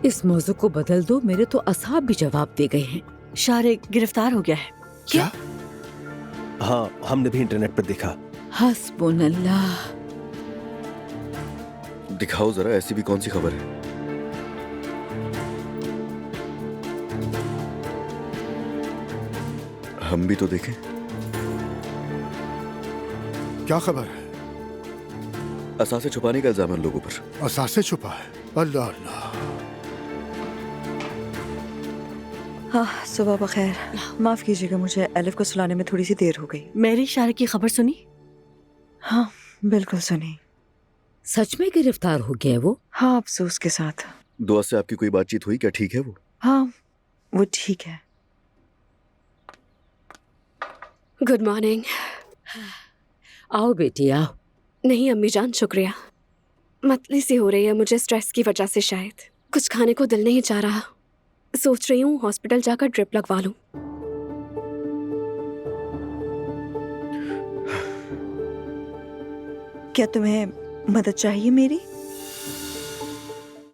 इस मौजू को बदल दो, मेरे तो असाब भी जवाब दे गए हैं। शारिक गिरफ्तार हो गया है। क्या? हाँ, हमने भी इंटरनेट पर देखा। हस्बुनल्लाह। दिखाओ जरा, ऐसी भी कौन सी खबर है? हम भी तो देखें। क्या खबर है? असासे छुपाने का इल्जाम है लोगों पर। असासे छुपा है? अल्लाह अल्लाह। हाँ, सुबह बखैर। माफ कीजिएगा, मुझे एलिफ को सुलाने में थोड़ी सी देर हो गई। मेरी शारिक की खबर सुनी? हाँ, बिल्कुल सुनी। सच में गिरफ्तार हो गया है वो? हाँ, अफसोस के साथ। दुआ से आपकी कोई बातचीत हुई? क्या ठीक है वो? हाँ, वो ठीक है। Good morning. आओ बेटी आओ। नहीं अम्मी जान, शुक्रिया। मतली सी हो रही है मुझे, स्ट्रेस की वजह से शायद। कुछ खाने को दिल नहीं चाह रहा। सोच रही हूँ हॉस्पिटल जाकर ड्रिप लगवा लूं। क्या तुम्हें मदद चाहिए मेरी?